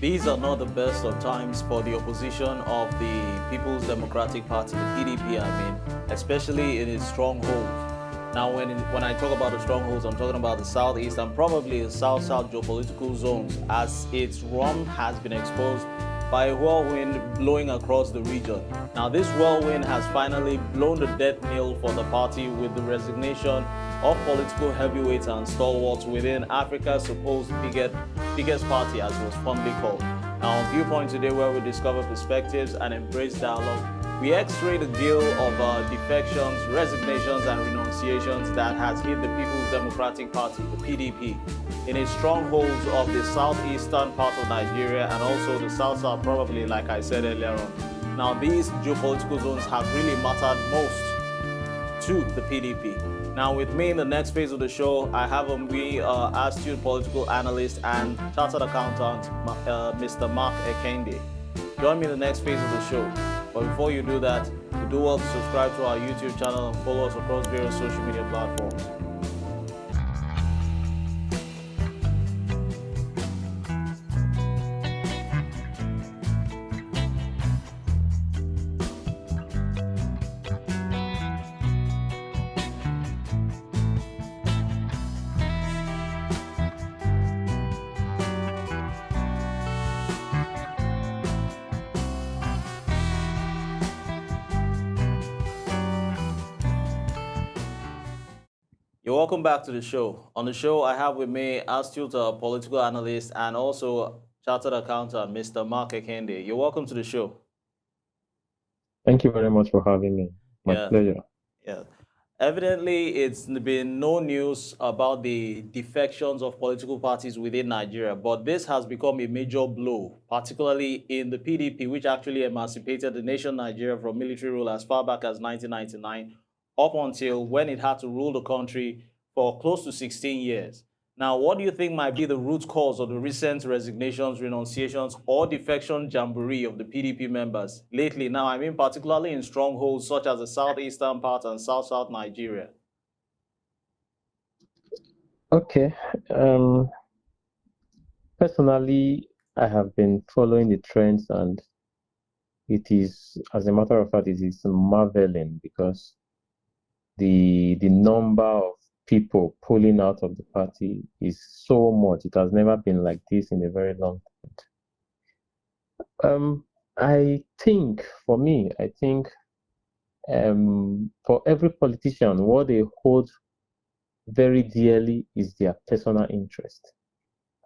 These are not the best of times for the opposition of the People's Democratic Party, the PDP, especially in its strongholds. Now, when I talk about the strongholds, I'm talking about the southeast and probably the south-south geopolitical zones, as its rump has been exposed by a whirlwind blowing across the region. Now, this whirlwind has finally blown the death knell for the party with the resignation of political heavyweights and stalwarts within Africa's supposed biggest party, as it was fondly called. Now, on Viewpoint today, where we discover perspectives and embrace dialogue, we x-ray the gale of defections, resignations, and renunciations that has hit the People's Democratic Party, the PDP, in its strongholds of the southeastern part of Nigeria and also the south-south, probably, like I said earlier on. Now, these geopolitical zones have really mattered most to the PDP. Now, with me in the next phase of the show, I have me, astute political analyst and chartered accountant, Mr. Mark Ekeinde. Join me in the next phase of the show. But before you do that, you do well to subscribe to our YouTube channel and follow us across various social media platforms. You're welcome back to the show. On the show, I have with me astute political analyst and also chartered accountant, Mr. Mark Ekeinde. You're welcome to the show. Thank you very much for having me. My Yeah, pleasure. yeah. Evidently, it's been no news about the defections of political parties within Nigeria, but this has become a major blow, particularly in the PDP, which actually emancipated the nation Nigeria from military rule as far back as 1999, up until when it had to rule the country for close to 16 years. Now, what do you think might be the root cause of the recent resignations, renunciations, or defection jamboree of the PDP members lately? Now, particularly in strongholds such as the southeastern part and south-south Nigeria. Okay. Um, Personally, I have been following the trends, and it is, as a matter of fact, it is marveling because the number of people pulling out of the party is so much. It has never been like this in a very long time. I think, for me, for every politician, what they hold very dearly is their personal interest.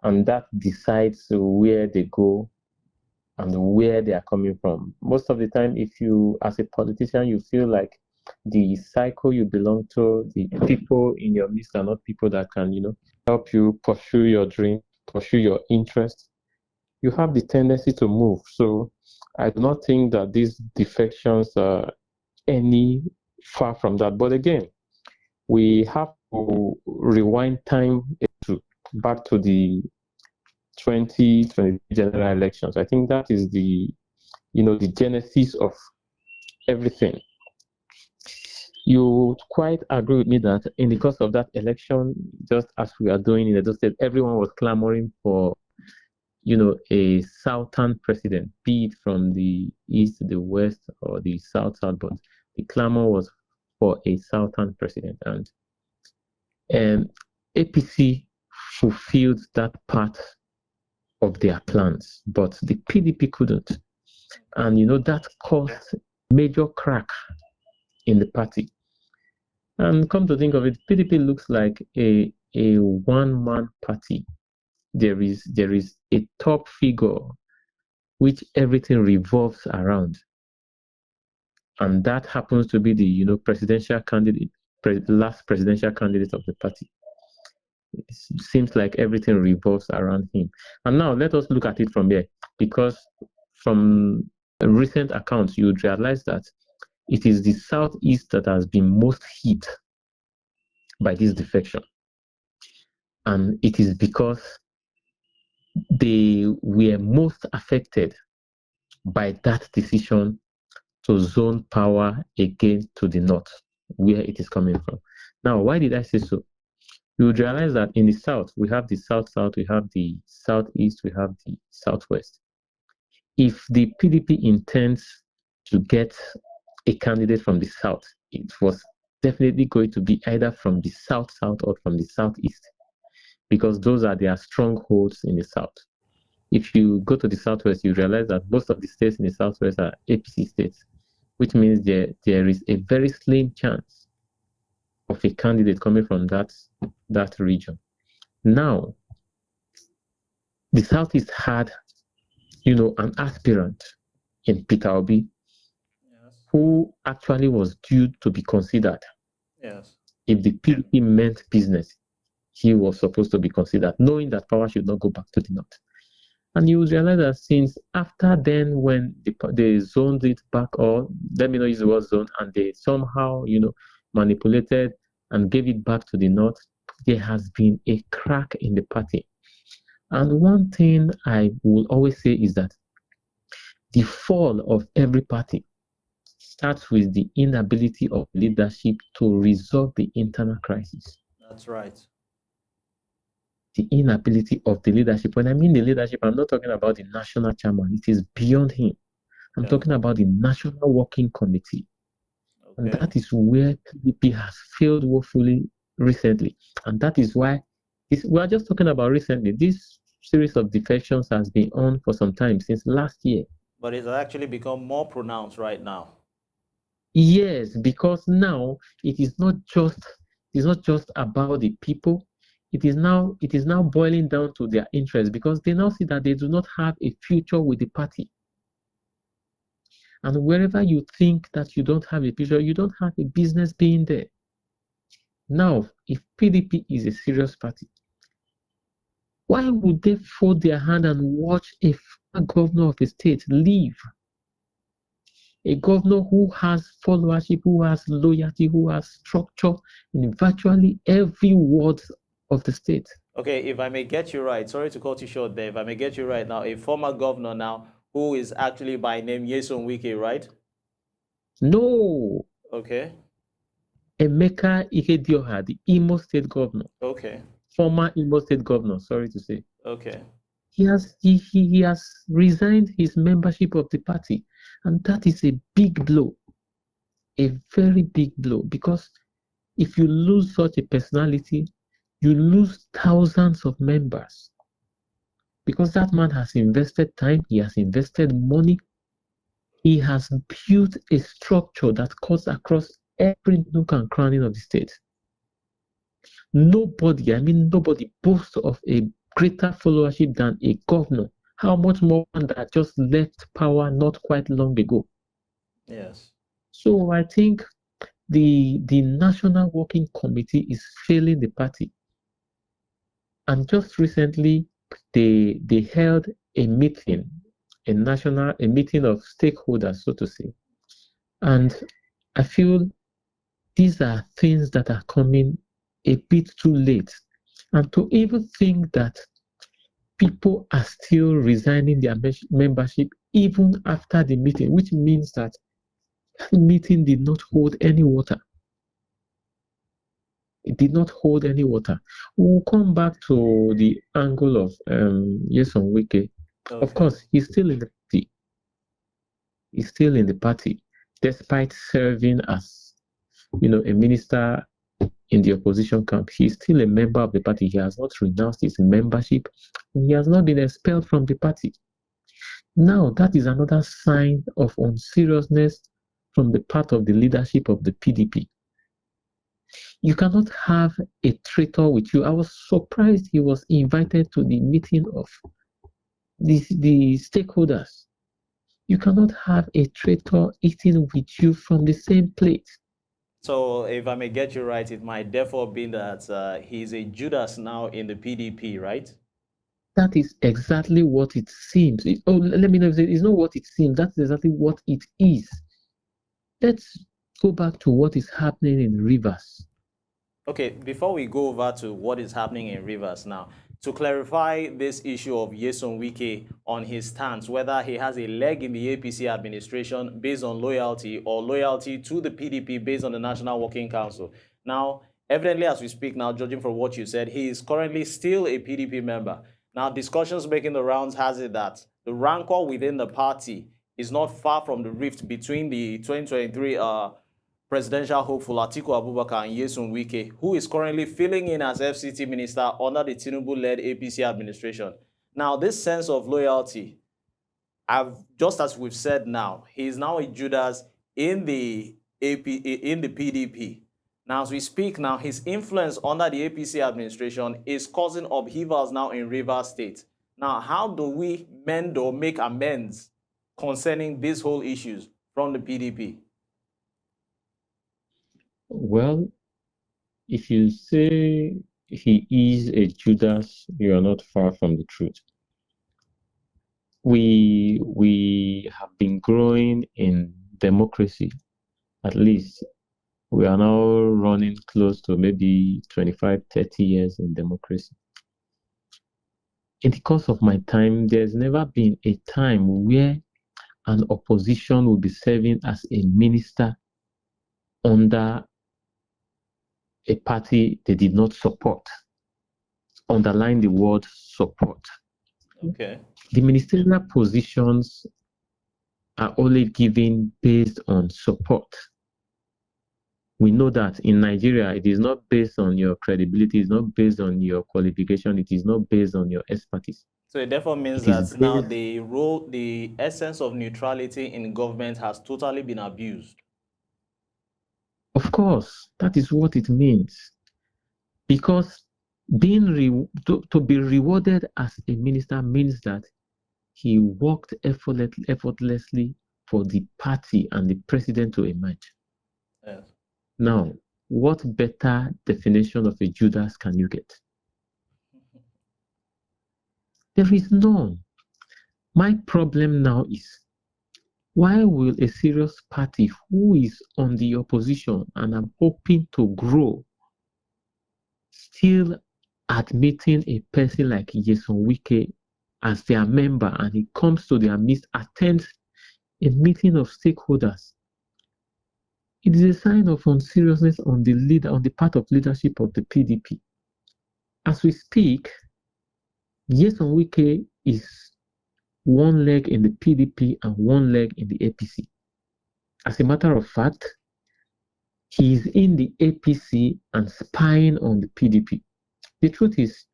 And that decides where they go and where they are coming from. Most of the time, if you, as a politician, you feel like the cycle you belong to, the people in your midst are not people that can, help you pursue your dream, pursue your interest, you have the tendency to move. So I do not think that these defections are any far from that. But again, we have to rewind time back to the 2020 general elections. I think that is the genesis of everything. You quite agree with me that in the course of that election, just as we are doing in Edo State, everyone was clamoring for, a southern president, be it from the east, the west, or the south, but the clamor was for a southern president. And APC fulfilled that part of their plans, but the PDP couldn't. And that caused major crack in the party. And come to think of it, PDP looks like a one-man party. There is a top figure which everything revolves around. And that happens to be the presidential candidate, last presidential candidate of the party. It seems like everything revolves around him. And now let us look at it from there, because from recent accounts, you would realize that it is the southeast that has been most hit by this defection. And it is because they were most affected by that decision to zone power again to the north, where it is coming from. Now, why did I say so? you would realize that in the south, we have the south-south, we have the southeast, we have the southwest. If the PDP intends to get a candidate from the south, it was definitely going to be either from the south-south or from the southeast, because those are their strongholds in the south. If you go to the southwest, you realize that most of the states in the southwest are APC states, which means there is a very slim chance of a candidate coming from that region. Now, the southeast had, an aspirant in Peter Obi, Yes. who actually was due to be considered. Yes. If the PDP meant business, he was supposed to be considered, knowing that power should not go back to the north. And you realize that since after then, when they zoned it back, or let me not use the word zone, and they somehow, manipulated and gave it back to the north, there has been a crack in the party. And one thing I will always say is that the fall of every party starts with the inability of leadership to resolve the internal crisis. That's right. The inability of the leadership. When I mean the leadership, I'm not talking about the national chairman. It is beyond him. I'm talking about the National Working Committee. Okay. And that is where PDP has failed woefully recently. And that is why we are just talking about recently. This series of defections has been on for some time, since last year. But it's actually become more pronounced right now. Yes, because now it is not just about the people. It is now boiling down to their interests, because they now see that they do not have a future with the party. And wherever you think that you don't have a future, you don't have a business being there. Now, if PDP is a serious party, why would they fold their hand and watch a governor of a state leave? A governor who has followership, who has loyalty, who has structure in virtually every ward of the state. Okay, if I may get you right, sorry to cut you short there, if I may get you right now, a former governor now who is actually by name Nyesom Wike, right? No. Okay. Emeka Ikeinde, the Imo State governor. Okay. Former Imo State governor, sorry to say. Okay. He has resigned his membership of the party, and that is a big blow, a very big blow, because if you lose such a personality, you lose thousands of members, because that man has invested time, he has invested money, he has built a structure that cuts across every nook and cranny of the state. Nobody boasts of a greater followership than a governor. How much more one that just left power not quite long ago? Yes. So I think the National Working Committee is failing the party. And just recently, they held a meeting, a meeting of stakeholders, so to say. And I feel these are things that are coming a bit too late. And to even think that people are still resigning their membership even after the meeting, which means that the meeting did not hold any water. It did not hold any water. We'll come back to the angle of Nyesom Wike. Okay. Of course, he's still in the party. He's still in the party, despite serving as, a minister in the opposition camp. He's still a member of the party. He has not renounced his membership. And he has not been expelled from the party. Now, that is another sign of unseriousness from the part of the leadership of the PDP. You cannot have a traitor with you. I was surprised he was invited to the meeting of the stakeholders. You cannot have a traitor eating with you from the same plate. So, if I may get you right, it might therefore be that he's a Judas now in the PDP, right? That is exactly what it seems. Let me know if it's not what it seems. That's exactly what it is. Let's go back to what is happening in Rivers. Okay, before we go over to what is happening in Rivers now, to clarify this issue of Nyesom Wike on his stance, whether he has a leg in the APC administration based on loyalty or loyalty to the PDP based on the National Working Council. Now, evidently, as we speak now, judging from what you said, he is currently still a PDP member. Now, discussions making the rounds has it that the rancor within the party is not far from the rift between the 2023 presidential hopeful Atiku Abubakar and Nyesom Wike, who is currently filling in as FCT minister under the Tinubu-led APC administration. Now, this sense of loyalty, just as we've said now, he is now a Judas in the PDP. Now, as we speak now, his influence under the APC administration is causing upheavals now in Rivers State. Now, how do we mend or make amends concerning these whole issues from the PDP? Well, if you say he is a Judas, you are not far from the truth. We have been growing in democracy. At least we are now running close to maybe 25, 30 years in democracy. In the course of my time, there's never been a time where an opposition will be serving as a minister under a party they did not support. Underline the word support. Okay. The ministerial positions are only given based on support. We know that in Nigeria, it is not based on your credibility, it's not based on your qualification, it is not based on your expertise. So it therefore means It is that now based, the essence of neutrality in government has totally been abused. of course, that is what it means. Because to be rewarded as a minister means that he worked effortlessly for the party and the president to emerge. Yes. Now, what better definition of a Judas can you get? There is none. My problem now is, why will a serious party who is on the opposition and I'm hoping to grow still admitting a person like Nyesom Wike as their member, and he comes to their midst, attends a meeting of stakeholders? It is a sign of unseriousness on the part of leadership of the PDP. As we speak, Nyesom Wike is one leg in the PDP and one leg in the APC. As a matter of fact, he is in the APC and spying on the PDP. The truth is,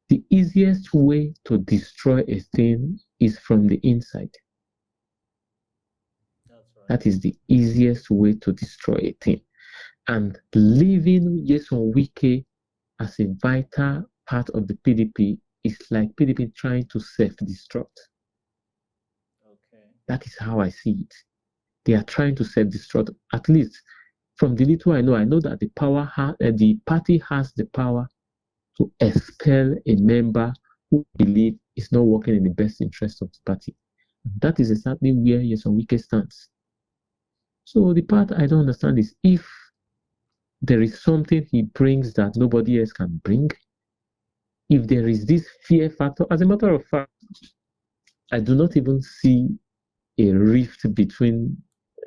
the easiest way to destroy a thing is from the inside. That's right. That is the easiest way to destroy a thing. And leaving Nyesom Wike as a vital part of the PDP is like PDP trying to self-destruct. Okay. That is how I see it. They are trying to self-destruct. At least from the little I know that the party has the power to expel a member who believe is not working in the best interest of the party. And that is exactly where Nyesom Wike stands. So the part I don't understand is, if there is something he brings that nobody else can bring, if there is this fear factor, as a matter of fact, I do not even see a rift between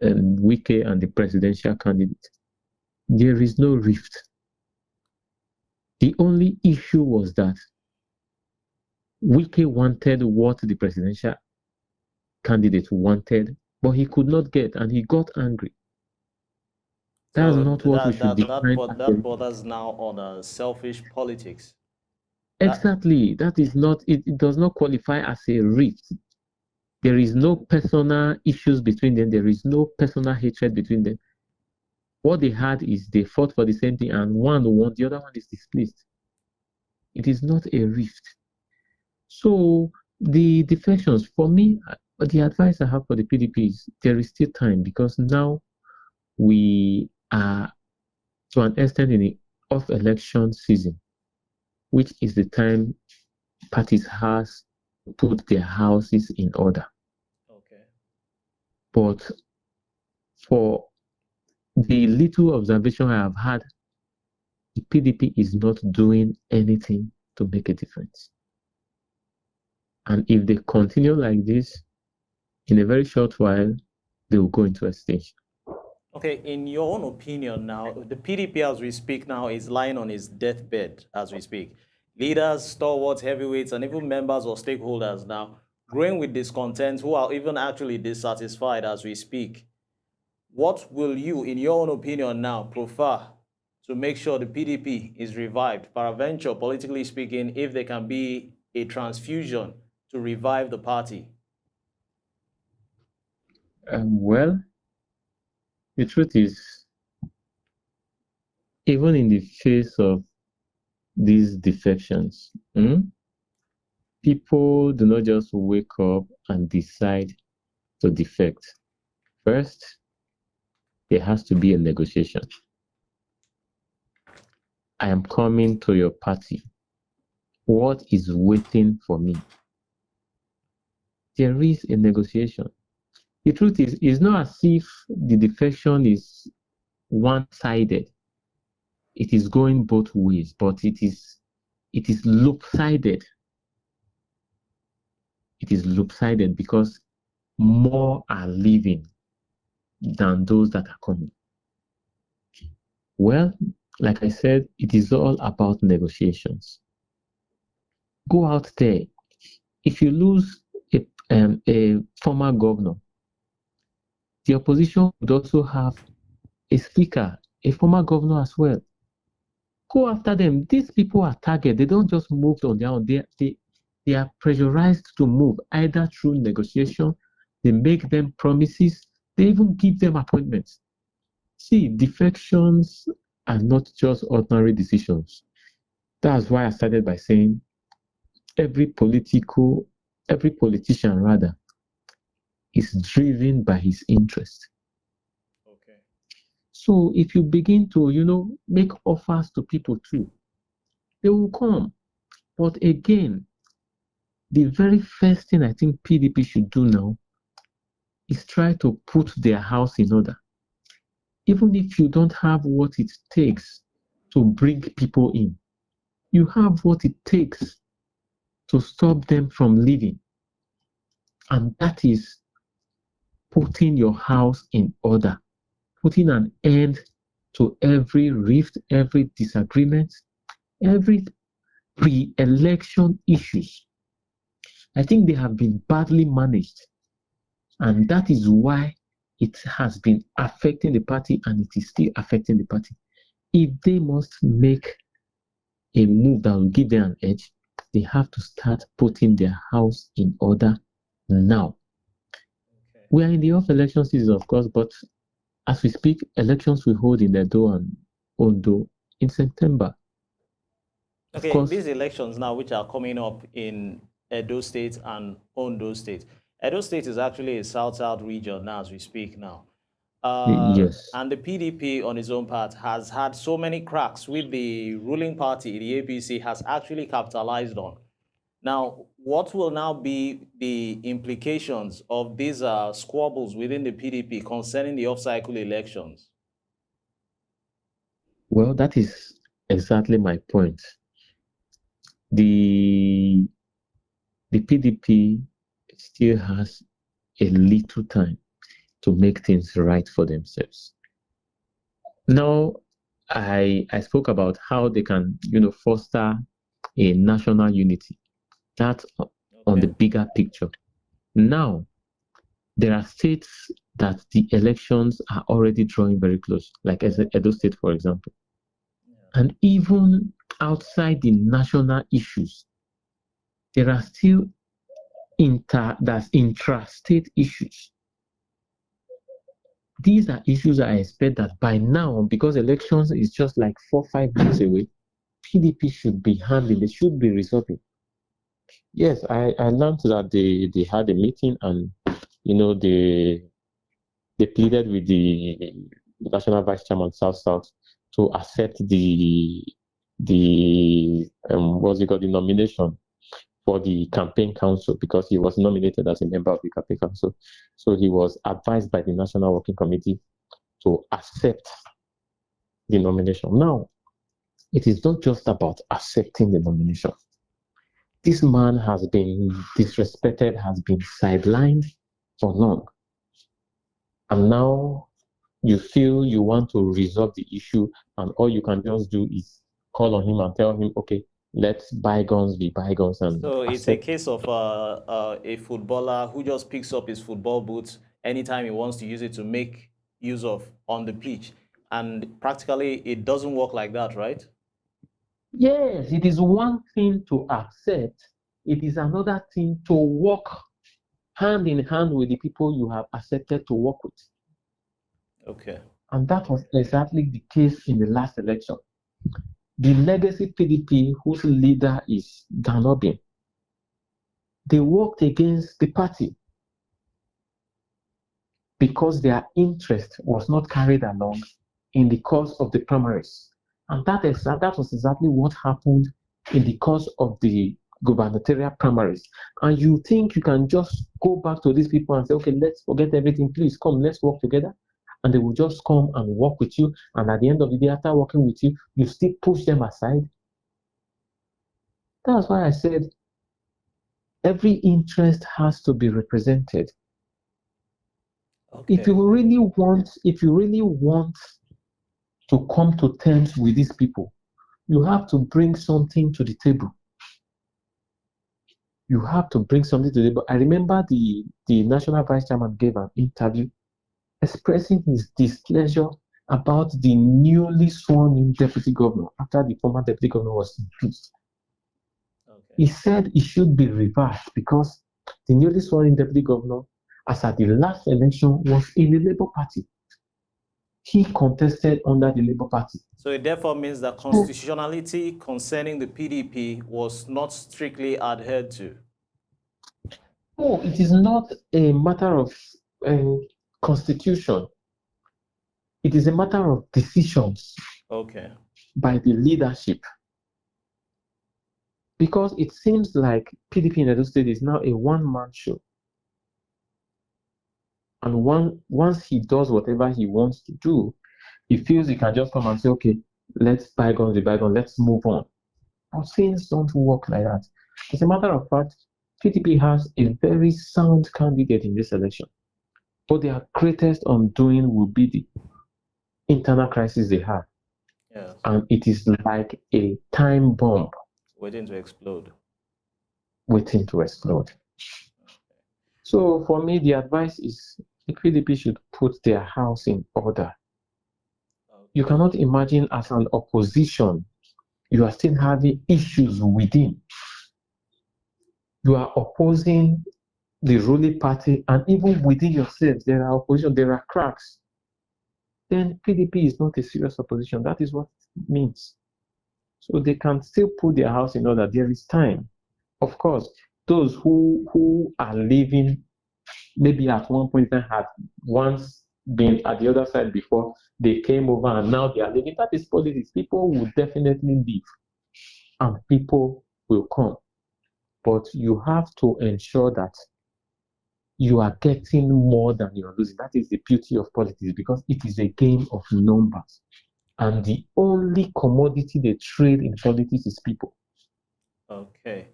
Wike and the presidential candidate. There is no rift. The only issue was that Wike wanted what the presidential candidate wanted, but he could not get, and he got angry. That's So not what we should define. that borders now on selfish politics. Exactly. That is not, it does not qualify as a rift. There is no personal issues between them. There is no personal hatred between them. What they had is they fought for the same thing, and one won, the other one is displeased. It is not a rift. So the defections, for me, the advice I have for the PDP is there is still time, because now we are to an extent in the off-election season, which is the time parties has to put their houses in order. Okay. But for the little observation I have had, the PDP is not doing anything to make a difference. And if they continue like this, in a very short while, they will go into extinction. Okay, in your own opinion now, the PDP as we speak now is lying on its deathbed as we speak. Leaders, stalwarts, heavyweights, and even members or stakeholders now growing with discontent who are even actually dissatisfied as we speak. What will you, in your own opinion now, prefer to make sure the PDP is revived? Paraventure, politically speaking, if there can be a transfusion to revive the party. Well, the truth is, even in the face of these defections, people do not just wake up and decide to defect. First, there has to be a negotiation. I am coming to your party. What is waiting for me? There is a negotiation. The truth is, it's not as if the defection is one-sided. It is going both ways, but it is lopsided. It is lopsided because more are leaving than those that are coming. Well, like I said, it is all about negotiations. Go out there. If you lose a former governor, the opposition would also have a speaker, a former governor as well. Go after them. These people are targeted. They don't just move on their own. They are pressurized to move either through negotiation, they make them promises, they even give them appointments. See, defections are not just ordinary decisions. That's why I started by saying every politician rather is driven by his interest. Okay. So if you begin to, make offers to people too, they will come. But again, the very first thing I think PDP should do now is try to put their house in order. Even if you don't have what it takes to bring people in, you have what it takes to stop them from leaving. And that is putting your house in order, putting an end to every rift, every disagreement, every pre-election issues. I think they have been badly managed, and that is why it has been affecting the party and it is still affecting the party. If they must make a move that will give them an edge, they have to start putting their house in order now. Okay. We are in the off-election season, of course, but as we speak, elections will hold in Edo and Ondo in September. Of Okay, course, these elections now, which are coming up in Edo State and Ondo State. Edo State is actually a south-south region now as we speak now. yes. And the PDP on its own part has had so many cracks with the ruling party, the APC, has actually capitalized on. Now, what will now be the implications of these squabbles within the PDP concerning the off-cycle elections? Well, that is exactly my point. The the PDP still has a little time to make things right for themselves. Now, I spoke about how they can, foster a national unity. That's on the Okay. bigger picture. Now, there are states that the elections are already drawing very close, like Edo State, for example. And even outside the national issues, there are still that's intrastate issues. These are issues I expect that by now, because elections is just like 4 5 months away, PDP should be handling, they should be resolving. Yes, I learned that they had a meeting and they pleaded with the national vice chairman South South to accept the what's it called, the nomination for the campaign council because he was nominated as a member of the campaign council. So he was advised by the National Working Committee to accept the nomination. Now, it is not just about accepting the nomination. This man has been disrespected, has been sidelined for long. And now you feel you want to resolve the issue, and all you can just do is call on him and tell him, okay, let bygones be bygones and So it's a accept. case of a footballer who just picks up his football boots anytime he wants to use it to make use of on the pitch. And practically, it doesn't work like that, right? Yes, it is one thing to accept, it is another thing to work hand in hand with the people you have accepted to work with. Okay. And that was exactly the case in the last election. The legacy PDP, whose leader is Ganobin, they worked against the party because their interest was not carried along in the course of the primaries. And that was exactly what happened in the course of the gubernatorial primaries. And you think you can just go back to these people and say, okay, let's forget everything, please come, let's work together. And they will just come and work with you. And at the end of the day, after working with you, you still push them aside. That's why I said every interest has to be represented. Okay. If you really want to come to terms with these people, you have to bring something to the table. You have to bring something to the table. I remember the national vice chairman gave an interview expressing his displeasure about the newly sworn in deputy governor after the former deputy governor was impeached. Okay. He said it should be reversed because the newly sworn in deputy governor, as at the last election, was in the Labour Party. He contested under the Labour Party. So it therefore means that constitutionality concerning the PDP was not strictly adhered to. No, it is not a matter of constitution. It is a matter of decisions Okay. by the leadership. Because it seems like PDP in Edo State is now a one-man show. And once he does whatever he wants to do, he feels he can just come and say, okay, let's bygone the bygone, let's move on. But things don't work like that. As a matter of fact, PDP has a very sound candidate in this election. But their greatest undoing will be the internal crisis they have. Yes. And it is like a time bomb Waiting to explode. waiting to explode. So for me, the advice is the PDP should put their house in order. Okay. You cannot imagine as an opposition, you are still having issues within. You are opposing the ruling party, and even within yourselves, there are opposition, there are cracks. Then PDP is not a serious opposition. That is what it means. So they can still put their house in order. There is time. Of course, those who are living maybe at one point in time had once been at the other side before, they came over and now they are living. That is politics. People will definitely leave and people will come. But you have to ensure that you are getting more than you are losing. That is the beauty of politics because it is a game of numbers. And the only commodity they trade in politics is people. Okay.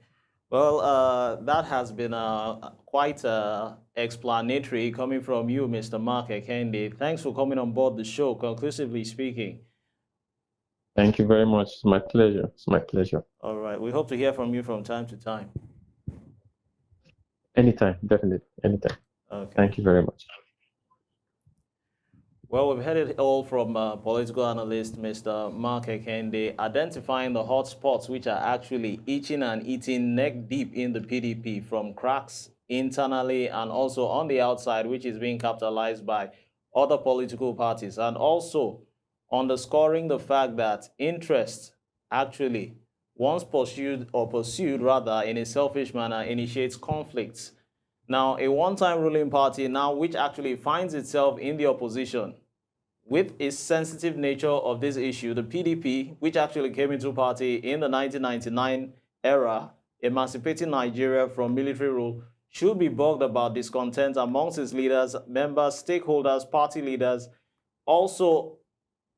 Well, that has been quite explanatory coming from you, Mr. Mark Ekeinde. Thanks for coming on board the show, conclusively speaking. Thank you very much. It's my pleasure. It's my pleasure. All right. We hope to hear from you from time to time. Anytime, definitely. Anytime. Okay. Thank you very much. Well, we've heard it all from political analyst Mr. Mark Ekeinde, identifying the hot spots which are actually itching and eating neck deep in the PDP, from cracks internally and also on the outside, which is being capitalized by other political parties, and also underscoring the fact that interest actually, once pursued rather in a selfish manner, initiates conflicts. Now, a one-time ruling party now which actually finds itself in the opposition with its sensitive nature of this issue, the PDP, which actually came into party in the 1999 era, emancipating Nigeria from military rule, should be bugged about discontent amongst its leaders, members, stakeholders, party leaders, also,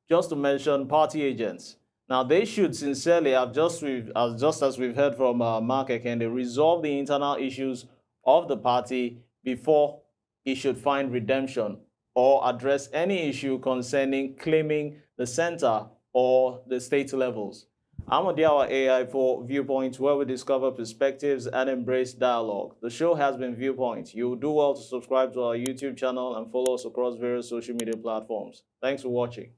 just to mention, party agents. Now, they should sincerely have, just as we've heard from Mark Ekeinde, resolve the internal issues of the party before it should find redemption or address any issue concerning claiming the center or the state levels. I'm Odiawa AI for Viewpoint, where we discover perspectives and embrace dialogue. The show has been Viewpoint. You'll do well to subscribe to our YouTube channel and follow us across various social media platforms. Thanks for watching.